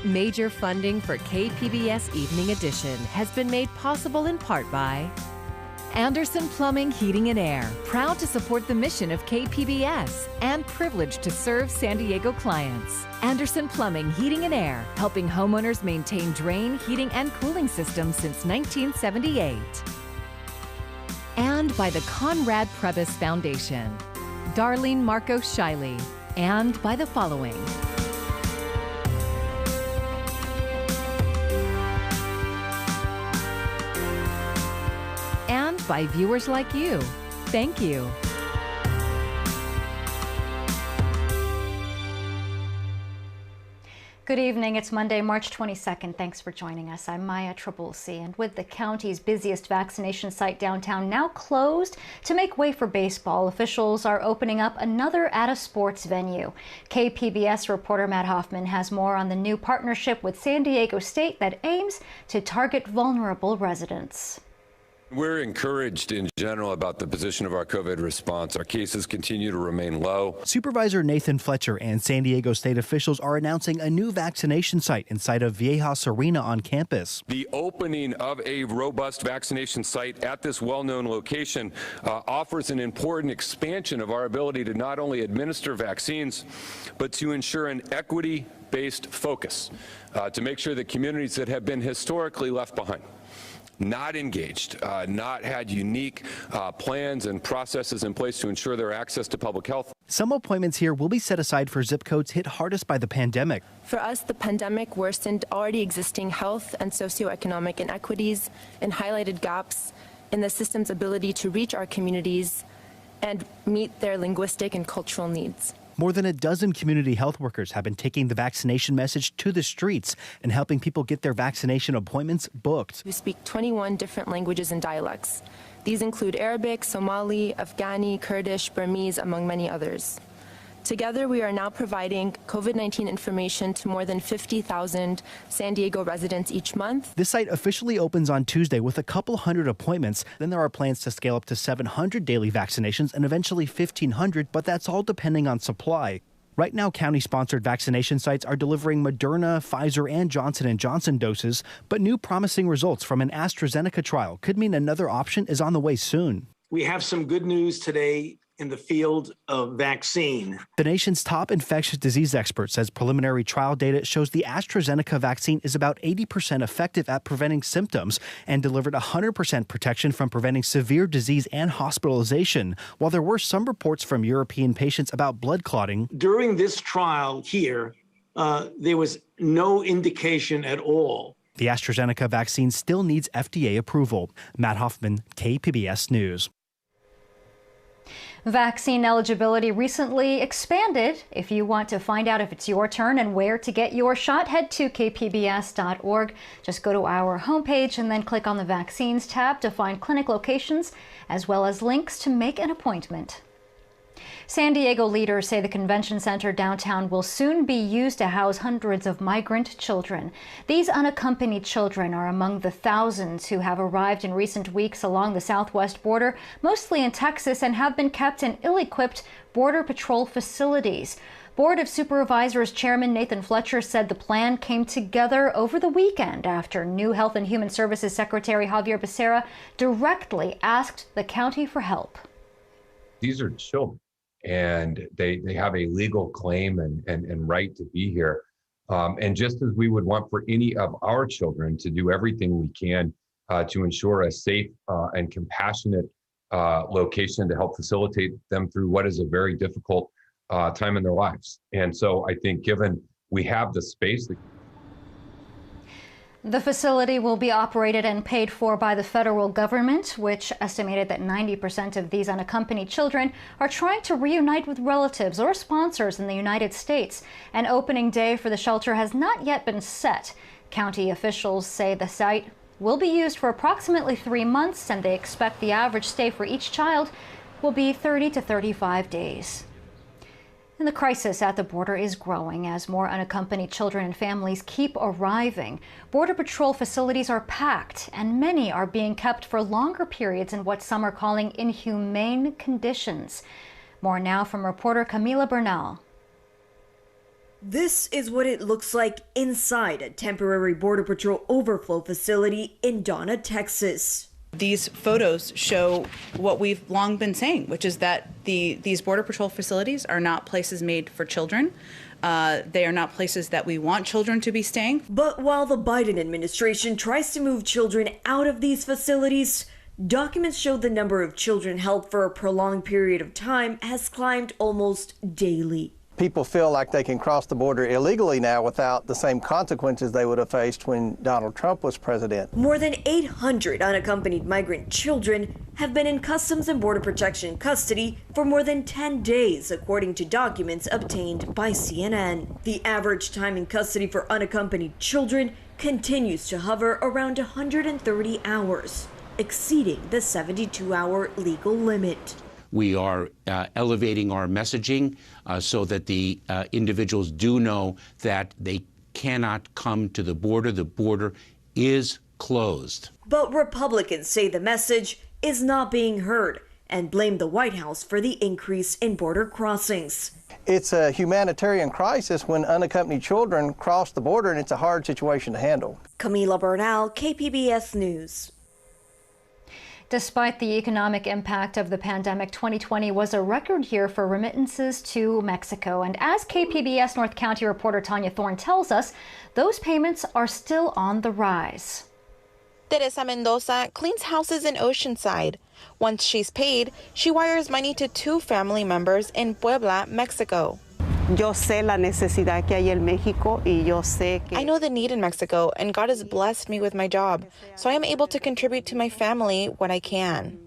Major funding for KPBS Evening Edition has been made possible in part by Anderson Plumbing, Heating and Air, proud to support the mission of KPBS and privileged to serve San Diego clients. Anderson Plumbing, Heating and Air, helping homeowners maintain drain, heating, and cooling systems since 1978. And by the Conrad Prebys Foundation, Darlene Marcos Shiley, and by the following. And by viewers like you. Thank you. Good evening. It's Monday, March 22nd. Thanks for joining us. I'm Maya Trabulsi, and with the county's busiest vaccination site downtown now closed to make way for baseball, officials are opening up another at-a-sports venue. KPBS reporter Matt Hoffman has more on the new partnership with San Diego State that aims to target vulnerable residents. We're encouraged in general about the position of our COVID response. Our cases continue to remain low. Supervisor Nathan Fletcher and San Diego State officials are announcing a new vaccination site inside of Viejas Arena on campus. The opening of a robust vaccination site at this well-known location offers an important expansion of our ability to not only administer vaccines, but to ensure an equity-based focus to make sure that communities that have been historically left behind, not engaged, not had unique plans and processes in place to ensure their access to public health. Some appointments here will be set aside for zip codes hit hardest by the pandemic. For us, the pandemic worsened already existing health and socioeconomic inequities and highlighted gaps in the system's ability to reach our communities and meet their linguistic and cultural needs. More than a dozen community health workers have been taking the vaccination message to the streets and helping people get their vaccination appointments booked. We speak 21 different languages and dialects. These include Arabic, Somali, Afghani, Kurdish, Burmese, among many others. Together, we are now providing COVID-19 information to more than 50,000 San Diego residents each month. This site officially opens on Tuesday with a couple hundred appointments. Then there are plans to scale up to 700 daily vaccinations and eventually 1,500, but that's all depending on supply. Right now, county-sponsored vaccination sites are delivering Moderna, Pfizer, and Johnson & Johnson doses, but new promising results from an AstraZeneca trial could mean another option is on the way soon. We have some good news today in the field of vaccine. The nation's top infectious disease expert says preliminary trial data shows the AstraZeneca vaccine is about 80% effective at preventing symptoms and delivered 100% protection from preventing severe disease and hospitalization, while there were some reports from European patients about blood clotting. During this trial here, there was no indication at all. The AstraZeneca vaccine still needs FDA approval. Matt Hoffman, KPBS News. Vaccine eligibility recently expanded. If you want to find out if it's your turn and where to get your shot, head to kpbs.org. Just go to our homepage and then click on the Vaccines tab to find clinic locations as well as links to make an appointment. San Diego leaders say the convention center downtown will soon be used to house hundreds of migrant children. These unaccompanied children are among the thousands who have arrived in recent weeks along the southwest border, mostly in Texas, and have been kept in ill-equipped Border Patrol facilities. Board of Supervisors Chairman Nathan Fletcher said the plan came together over the weekend after new Health and Human Services Secretary Javier Becerra directly asked the county for help. These are children, and they have a legal claim and right to be here. And just as we would want for any of our children to do everything we can to ensure a safe and compassionate location to help facilitate them through what is a very difficult time in their lives. And so I think given we have the space. The facility will be operated and paid for by the federal government, which estimated that 90% of these unaccompanied children are trying to reunite with relatives or sponsors in the United States. An opening day for the shelter has not yet been set. County officials say the site will be used for approximately 3 months, and they expect the average stay for each child will be 30 to 35 days. And the crisis at the border is growing as more unaccompanied children and families keep arriving. Border Patrol facilities are packed, and many are being kept for longer periods in what some are calling inhumane conditions. More now from reporter Camila Bernal. This is what it looks like inside a temporary Border Patrol overflow facility in Donna, Texas. These photos show what we've long been saying, which is that these Border Patrol facilities are not places made for children. They are not places that we want children to be staying. But while the Biden administration tries to move children out of these facilities, documents show the number of children held for a prolonged period of time has climbed almost daily. People feel like they can cross the border illegally now without the same consequences they would have faced when Donald Trump was president. More than 800 unaccompanied migrant children have been in Customs and Border Protection custody for more than 10 days, according to documents obtained by CNN. The average time in custody for unaccompanied children continues to hover around 130 hours, exceeding the 72-hour legal limit. We are elevating our messaging so that the individuals do know that they cannot come to the border. The border is closed. But Republicans say the message is not being heard and blame the White House for the increase in border crossings. It's a humanitarian crisis when unaccompanied children cross the border, and it's a hard situation to handle. Camila Bernal, KPBS News. Despite the economic impact of the pandemic, 2020 was a record year for remittances to Mexico. And as KPBS North County reporter Tanya Thorne tells us, those payments are still on the rise. Teresa Mendoza cleans houses in Oceanside. Once she's paid, she wires money to 2 family members in Puebla, Mexico. I know the need in Mexico, and God has blessed me with my job, so I am able to contribute to my family when I can.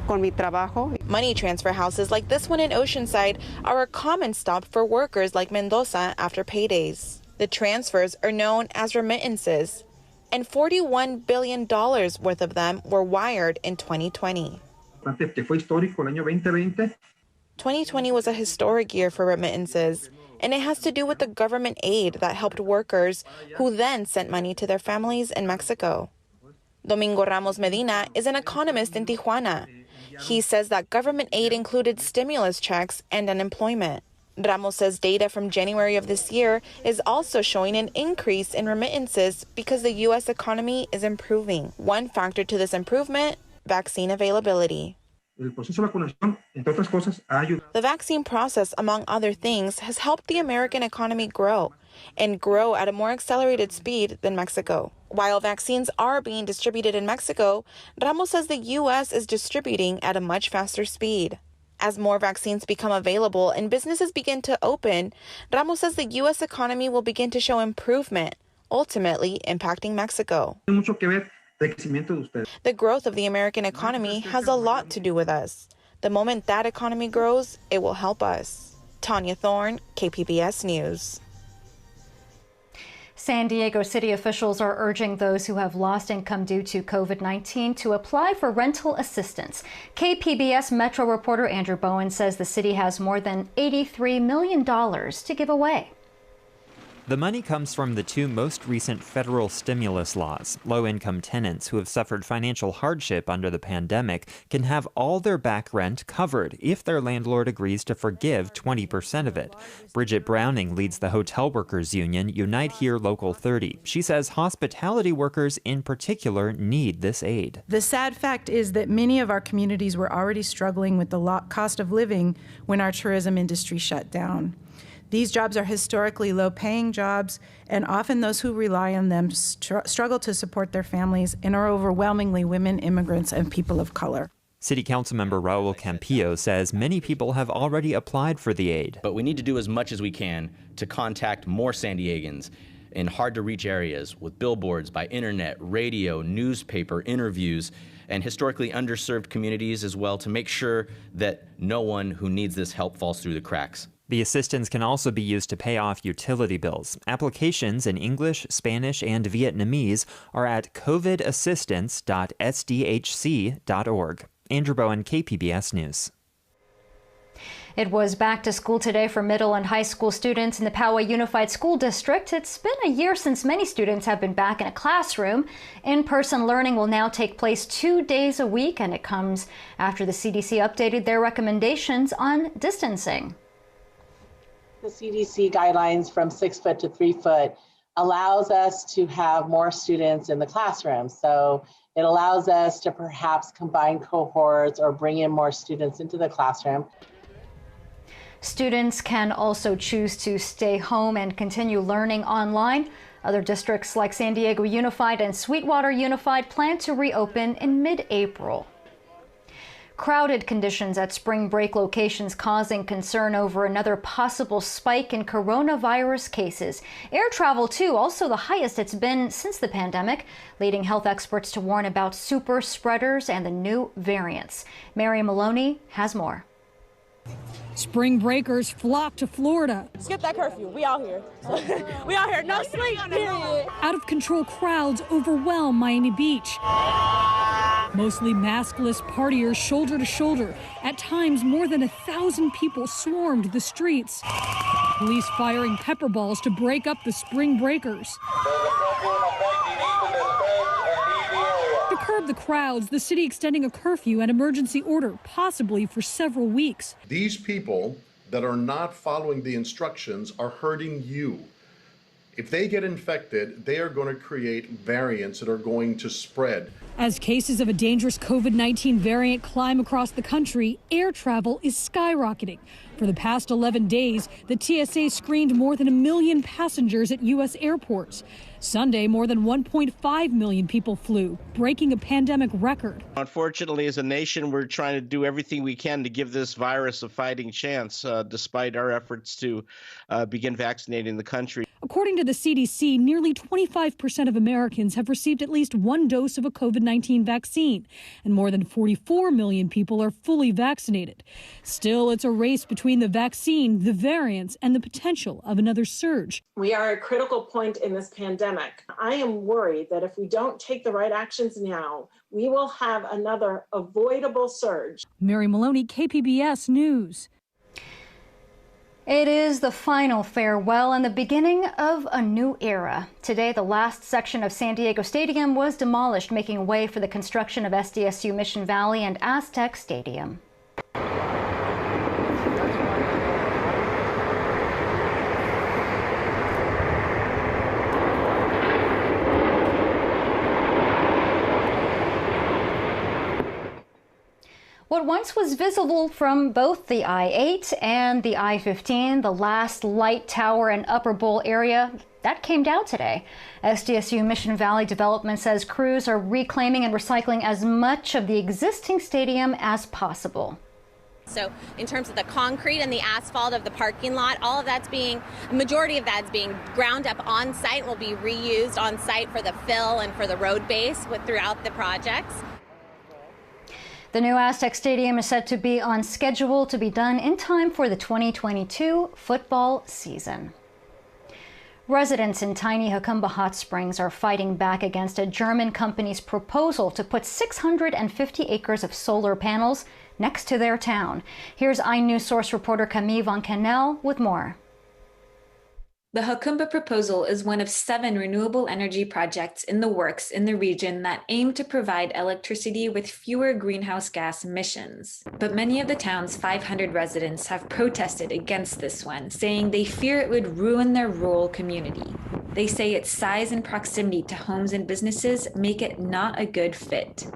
Money transfer houses like this one in Oceanside are a common stop for workers like Mendoza after paydays. The transfers are known as remittances, and $41 billion worth of them were wired in 2020. 2020 was a historic year for remittances, and it has to do with the government aid that helped workers who then sent money to their families in Mexico. Domingo Ramos Medina is an economist in Tijuana. He says that government aid included stimulus checks and unemployment. Ramos says data from January of this year is also showing an increase in remittances because the U.S. economy is improving. One factor to this improvement, vaccine availability. The vaccine process, among other things, has helped the American economy grow at a more accelerated speed than Mexico. While vaccines are being distributed in Mexico, Ramos says the U.S. is distributing at a much faster speed. As more vaccines become available and businesses begin to open, Ramos says the U.S. economy will begin to show improvement, ultimately impacting Mexico. The growth of the American economy has a lot to do with us. The moment that economy grows, it will help us. Tanya Thorne, KPBS News. San Diego city officials are urging those who have lost income due to COVID-19 to apply for rental assistance. KPBS Metro reporter Andrew Bowen says the city has more than $83 million to give away. The money comes from the 2 most recent federal stimulus laws. Low-income tenants who have suffered financial hardship under the pandemic can have all their back rent covered if their landlord agrees to forgive 20% of it. Bridget Browning leads the Hotel Workers Union, Unite Here Local 30. She says hospitality workers in particular need this aid. The sad fact is that many of our communities were already struggling with the cost of living when our tourism industry shut down. These jobs are historically low-paying jobs, and often those who rely on them struggle to support their families and are overwhelmingly women, immigrants, and people of color. City Council member Raul Campillo says many people have already applied for the aid. But we need to do as much as we can to contact more San Diegans in hard-to-reach areas with billboards by internet, radio, newspaper, interviews, and historically underserved communities as well to make sure that no one who needs this help falls through the cracks. The assistance can also be used to pay off utility bills. Applications in English, Spanish, and Vietnamese are at covidassistance.sdhc.org. Andrew Bowen, KPBS News. It was back to school today for middle and high school students in the Poway Unified School District. It's been a year since many students have been back in a classroom. In-person learning will now take place 2 days a week, and it comes after the CDC updated their recommendations on distancing. The CDC guidelines from 6 foot to 3 foot allows us to have more students in the classroom. So it allows us to perhaps combine cohorts or bring in more students into the classroom. Students can also choose to stay home and continue learning online. Other districts like San Diego Unified and Sweetwater Unified plan to reopen in mid-April. Crowded conditions at spring break locations causing concern over another possible spike in coronavirus cases. Air travel, too, also the highest it's been since the pandemic, leading health experts to warn about super spreaders and the new variants. Mary Maloney has more. Spring breakers flock to Florida. Skip that curfew. We out here. We out here. No sleep, period. Out of control crowds overwhelm Miami Beach. Mostly maskless partiers shoulder to shoulder. At times, more than 1,000 people swarmed the streets. Police firing pepper balls to break up the spring breakers. To curb the crowds, the city extending a curfew and emergency order, possibly for several weeks. These people that are not following the instructions are hurting you. If they get infected, they are going to create variants that are going to spread. As cases of a dangerous COVID-19 variant climb across the country, air travel is skyrocketing. For the past 11 days, the TSA screened more than 1 million passengers at U.S. airports. Sunday, more than 1.5 million people flew, breaking a pandemic record. Unfortunately, as a nation, we're trying to do everything we can to give this virus a fighting chance, despite our efforts to begin vaccinating the country. According to the CDC, nearly 25% of Americans have received at least one dose of a COVID-19 vaccine, and more than 44 million people are fully vaccinated. Still, it's a race between the vaccine, the variants, and the potential of another surge. We are at a critical point in this pandemic. I am worried that if we don't take the right actions now, we will have another avoidable surge. Mary Maloney, KPBS News. It is the final farewell and the beginning of a new era. Today, the last section of San Diego Stadium was demolished, making way for the construction of SDSU Mission Valley and Aztec Stadium. What once was visible from both the I-8 and the I-15, the last light tower and upper bowl area, that came down today. SDSU Mission Valley Development says crews are reclaiming and recycling as much of the existing stadium as possible. So in terms of the concrete and the asphalt of the parking lot, all of that's a majority of that's being ground up on site, will be reused on site for the fill and for the road base throughout the projects. The new Aztec Stadium is set to be on schedule to be done in time for the 2022 football season. Residents in tiny Jacumba Hot Springs are fighting back against a German company's proposal to put 650 acres of solar panels next to their town. Here's iNews Source reporter Camille Von Canel with more. The Jacumba proposal is one of 7 renewable energy projects in the works in the region that aim to provide electricity with fewer greenhouse gas emissions. But many of the town's 500 residents have protested against this one, saying they fear it would ruin their rural community. They say its size and proximity to homes and businesses make it not a good fit.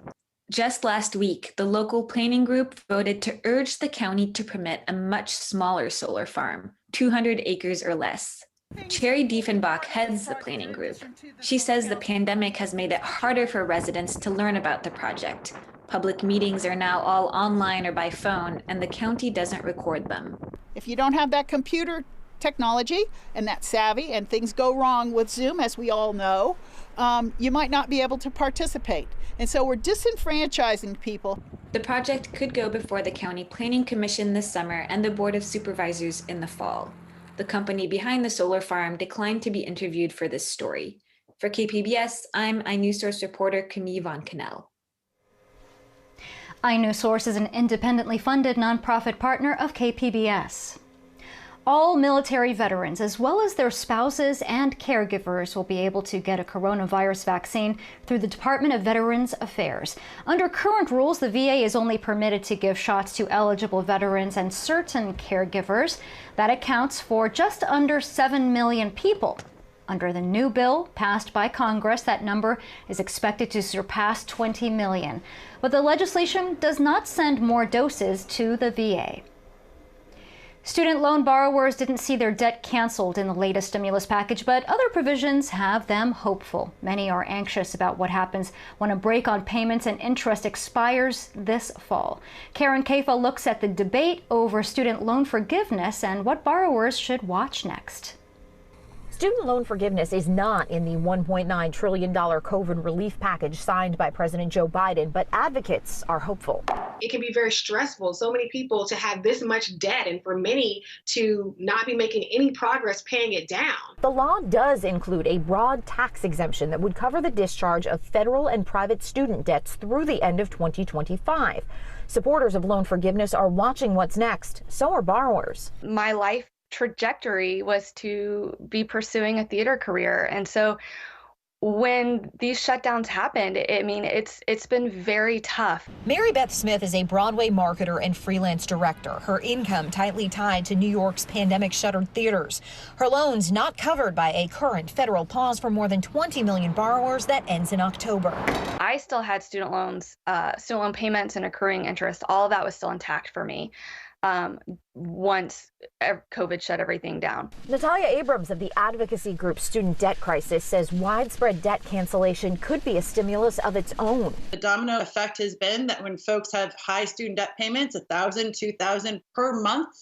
Just last week, the local planning group voted to urge the county to permit a much smaller solar farm, 200 acres or less. Cherry Diefenbach heads the planning group. She says the pandemic has made it harder for residents to learn about the project. Public meetings are now all online or by phone, and the county doesn't record them. If you don't have that computer technology and that savvy, and things go wrong with Zoom, as we all know, you might not be able to participate. And so we're disenfranchising people. The project could go before the County Planning Commission this summer and the Board of Supervisors in the fall. The company behind the solar farm declined to be interviewed for this story. For KPBS, I'm iNews Source reporter Camille Von Canel. iNews Source is an independently funded nonprofit partner of KPBS. All military veterans, as well as their spouses and caregivers, will be able to get a coronavirus vaccine through the Department of Veterans Affairs. Under current rules, the VA is only permitted to give shots to eligible veterans and certain caregivers. That accounts for just under 7 million people. Under the new bill passed by Congress, that number is expected to surpass 20 million. But the legislation does not send more doses to the VA. Student loan borrowers didn't see their debt canceled in the latest stimulus package, but other provisions have them hopeful. Many are anxious about what happens when a break on payments and interest expires this fall. Karen Kaifa looks at the debate over student loan forgiveness and what borrowers should watch next. Student loan forgiveness is not in the $1.9 trillion COVID relief package signed by President Joe Biden, but advocates are hopeful. It can be very stressful, so many people to have this much debt and for many to not be making any progress paying it down. The law does include a broad tax exemption that would cover the discharge of federal and private student debts through the end of 2025. Supporters of loan forgiveness are watching what's next. So are borrowers. My life trajectory was to be pursuing a theater career, and so when these shutdowns happened, it's been very tough. Mary Beth Smith is a Broadway marketer and freelance director. Her income tightly tied to New York's pandemic shuttered theaters. Her loans not covered by a current federal pause for more than 20 million borrowers that ends in October. I still had student loan payments and accruing interest. All of that was still intact for me once COVID shut everything down. Natalia Abrams of the advocacy group Student Debt Crisis says widespread debt cancellation could be a stimulus of its own. The domino effect has been that when folks have high student debt payments, $1,000, $2,000 per month,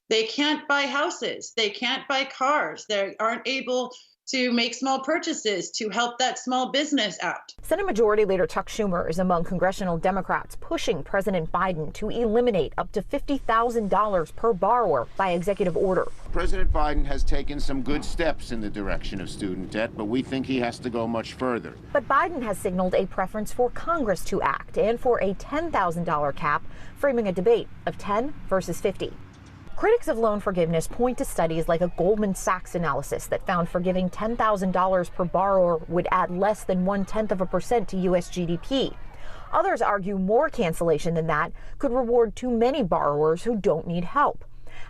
they can't buy houses, they can't buy cars, they aren't able to make small purchases to help that small business out. Senate Majority Leader Chuck Schumer is among congressional Democrats pushing President Biden to eliminate up to $50,000 per borrower by executive order. President Biden has taken some good steps in the direction of student debt, but we think he has to go much further. But Biden has signaled a preference for Congress to act and for a $10,000 cap, framing a debate of 10 versus 50. Critics of loan forgiveness point to studies like a Goldman Sachs analysis that found forgiving $10,000 per borrower would add less than 0.1% to U.S. GDP. Others argue more cancellation than that could reward too many borrowers who don't need help.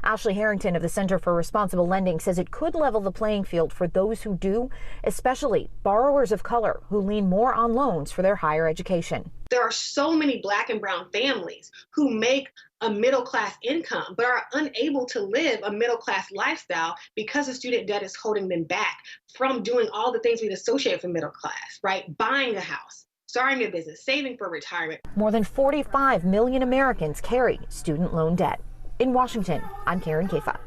Ashley Harrington of the Center for Responsible Lending says it could level the playing field for those who do, especially borrowers of color who lean more on loans for their higher education. There are so many Black and brown families who make a middle-class income, but are unable to live a middle-class lifestyle because the student debt is holding them back from doing all the things we'd associate with middle class, right? Buying a house, starting a business, saving for retirement. More than 45 million Americans carry student loan debt. In Washington, I'm Karen Kaifa.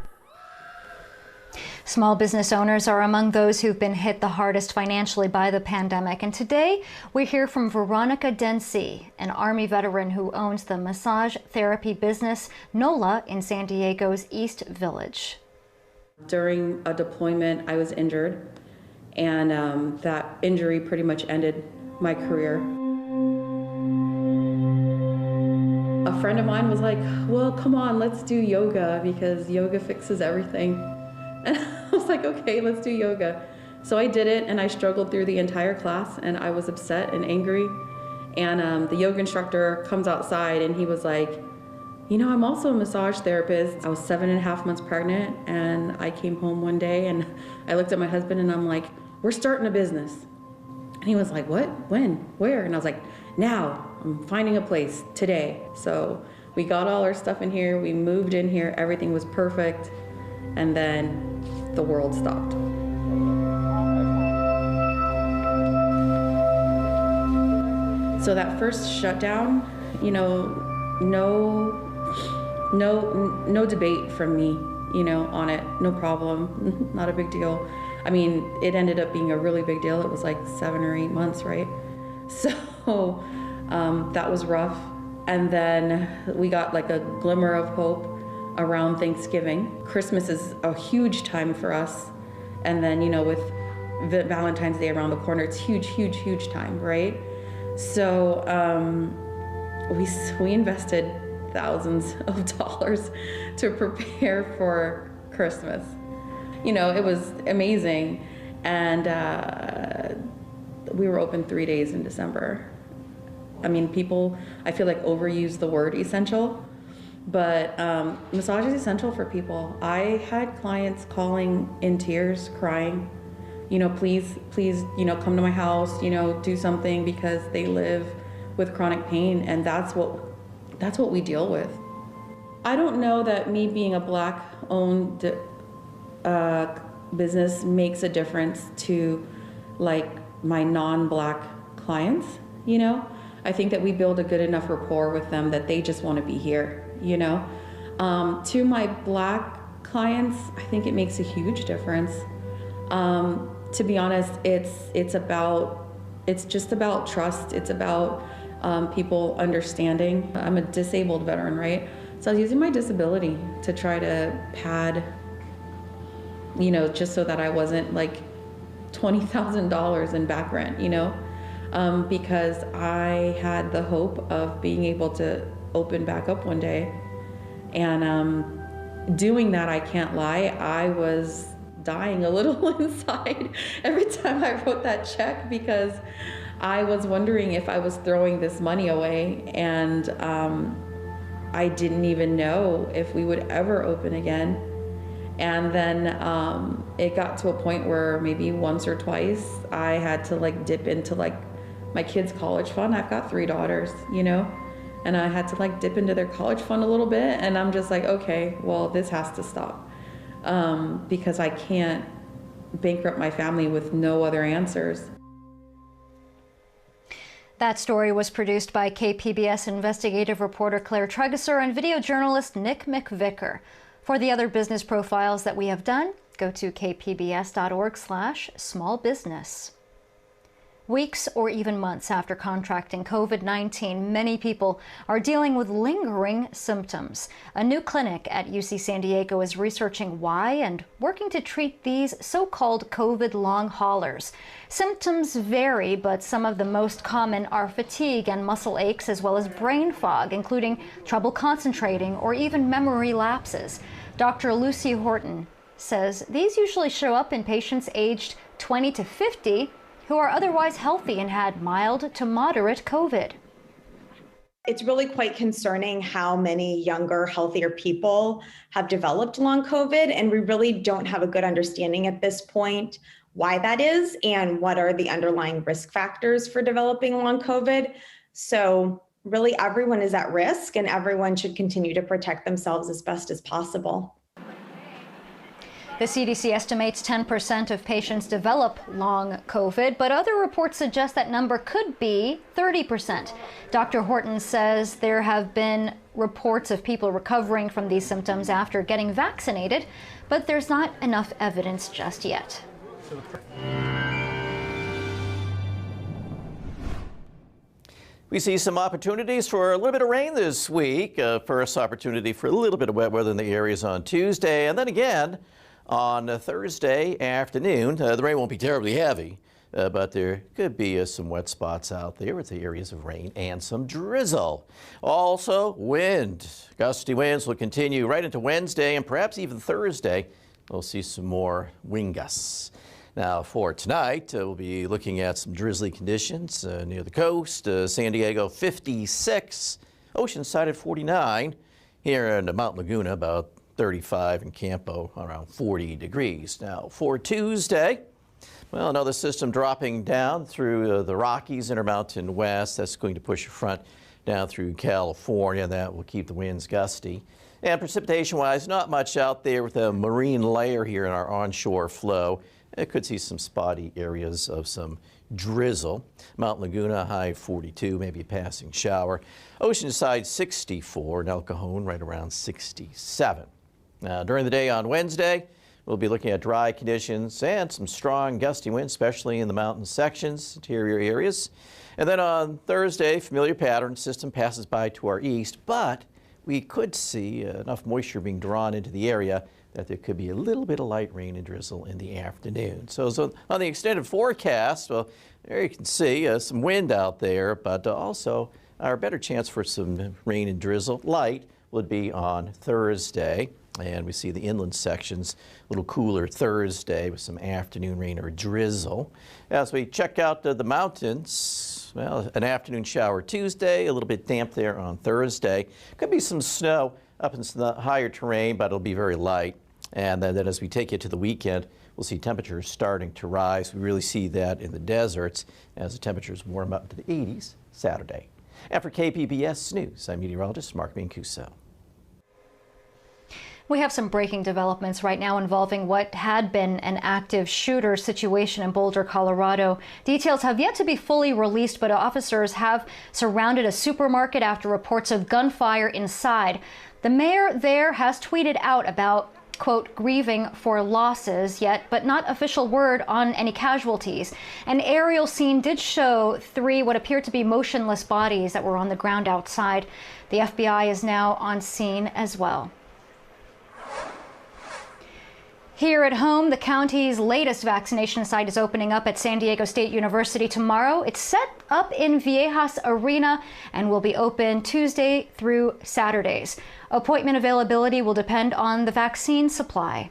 Small business owners are among those who've been hit the hardest financially by the pandemic. And today we hear from Veronica Densi, an Army veteran who owns the massage therapy business NOLA in San Diego's East Village. During a deployment, I was injured, and that injury pretty much ended my career. A friend of mine was like, well, come on, let's do yoga because yoga fixes everything. And I was like, okay, let's do yoga. So I did it, and I struggled through the entire class, and I was upset and angry. And the yoga instructor comes outside, and he was like, you know, I'm also a massage therapist. I was 7.5 months pregnant, and I came home one day, and I looked at my husband, and I'm like, we're starting a business. And he was like, what? When? Where? And I was like, now. I'm finding a place today. So we got all our stuff in here. We moved in here. Everything was perfect. And then the world stopped. So that first shutdown, you know, no debate from me, you know, on it. No problem. Not a big deal. I mean, it ended up being a really big deal. It was like 7 or 8 months, right? So that was rough. And then we got like a glimmer of hope around Thanksgiving. Christmas is a huge time for us. And then, you know, with Valentine's Day around the corner, it's huge, huge, huge time, right? So we invested thousands of dollars to prepare for Christmas. You know, it was amazing. And we were open 3 days in December. I mean, people, I feel like overuse the word essential, but massage is essential for people. I had clients calling in tears, crying, you know, please, you know, come to my house, you know, do something, because they live with chronic pain, and that's what we deal with. I don't know that me being a Black-owned business makes a difference to like my non-Black clients, you know? I think that we build a good enough rapport with them that they just want to be here, you know? To my Black clients, I think it makes a huge difference. To be honest, it's just about trust. It's about people understanding. I'm a disabled veteran, right? So I was using my disability to try to pad, you know, just so that I wasn't like $20,000 in back rent, you know? Because I had the hope of being able to open back up one day. And doing that, I can't lie, I was dying a little inside every time I wrote that check, because I was wondering if I was throwing this money away, and I didn't even know if we would ever open again. And then it got to a point where maybe once or twice I had to like dip into like my kids' college fund. I've got 3 daughters, you know, and I had to like dip into their college fund a little bit. And I'm just like, okay, well, this has to stop, because I can't bankrupt my family with no other answers. That story was produced by KPBS investigative reporter Claire Tregeser and video journalist Nick McVicker. For the other business profiles that we have done, go to kpbs.org/smallbusiness. Weeks or even months after contracting COVID-19, many people are dealing with lingering symptoms. A new clinic at UC San Diego is researching why and working to treat these so-called COVID long haulers. Symptoms vary, but some of the most common are fatigue and muscle aches, as well as brain fog, including trouble concentrating or even memory lapses. Dr. Lucy Horton says these usually show up in patients aged 20 to 50 who are otherwise healthy and had mild to moderate COVID. It's really quite concerning how many younger, healthier people have developed long COVID, and we really don't have a good understanding at this point why that is and what are the underlying risk factors for developing long COVID. So really everyone is at risk, and everyone should continue to protect themselves as best as possible. The CDC estimates 10% of patients develop long COVID, but other reports suggest that number could be 30%. Dr. Horton says there have been reports of people recovering from these symptoms after getting vaccinated, but there's not enough evidence just yet. We see some opportunities for a little bit of rain this week. First opportunity for a little bit of wet weather in the areas on Tuesday, and then again on Thursday afternoon. The rain won't be terribly heavy, but there could be some wet spots out there with the areas of rain and some drizzle. Also, wind. Gusty winds will continue right into Wednesday and perhaps even Thursday. We'll see some more wind gusts. Now, for tonight, we'll be looking at some drizzly conditions near the coast. San Diego 56, Oceanside at 49. Here in Mount Laguna, about 35, in Campo, around 40 degrees. Now, for Tuesday, well, another system dropping down through the Rockies, Intermountain West. That's going to push a front down through California. That will keep the winds gusty. And precipitation-wise, not much out there with a marine layer here in our onshore flow. It could see some spotty areas of some drizzle. Mount Laguna, high 42, maybe a passing shower. Oceanside 64, and El Cajon right around 67. Now, during the day on Wednesday, we'll be looking at dry conditions and some strong gusty winds, especially in the mountain sections, interior areas. And then on Thursday, familiar pattern system passes by to our east, but we could see enough moisture being drawn into the area that there could be a little bit of light rain and drizzle in the afternoon. So on the extended forecast, well, there you can see some wind out there, but also our better chance for some rain and drizzle, light, would be on Thursday. And we see the inland sections a little cooler Thursday with some afternoon rain or drizzle. As we check out the mountains, well, an afternoon shower Tuesday, a little bit damp there on Thursday. Could be some snow up in the higher terrain, but it'll be very light. And then as we take you to the weekend, we'll see temperatures starting to rise. We really see that in the deserts as the temperatures warm up to the 80s Saturday. And for KPBS News, I'm meteorologist Mark Mancuso. We have some breaking developments right now involving what had been an active shooter situation in Boulder, Colorado. Details have yet to be fully released, but officers have surrounded a supermarket after reports of gunfire inside. The mayor there has tweeted out about, quote, grieving for losses yet, but not official word on any casualties. An aerial scene did show 3 what appeared to be motionless bodies that were on the ground outside. The FBI is now on scene as well. Here at home, the county's latest vaccination site is opening up at San Diego State University tomorrow. It's set up in Viejas Arena and will be open Tuesday through Saturdays. Appointment availability will depend on the vaccine supply.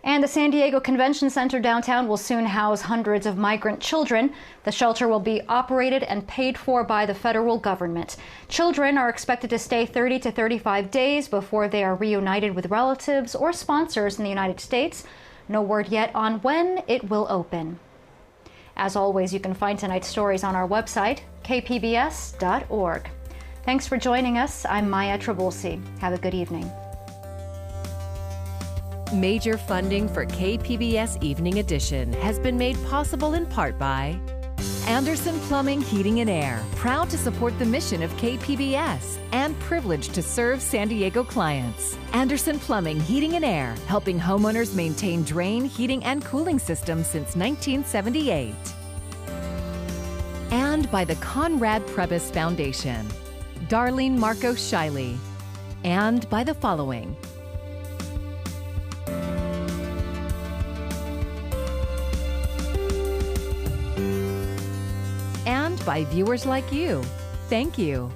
And the San Diego Convention Center downtown will soon house hundreds of migrant children. The shelter will be operated and paid for by the federal government. Children are expected to stay 30 to 35 days before they are reunited with relatives or sponsors in the United States. No word yet on when it will open. As always, you can find tonight's stories on our website, kpbs.org. Thanks for joining us. I'm Maya Trabulsi. Have a good evening. Major funding for KPBS Evening Edition has been made possible in part by Anderson Plumbing, Heating and Air, proud to support the mission of KPBS and privileged to serve San Diego clients. Anderson Plumbing, Heating and Air, helping homeowners maintain drain, heating, and cooling systems since 1978. And by the Conrad Prebys Foundation, Darlene Marcos Shiley, and by the following: and by viewers like you. Thank you.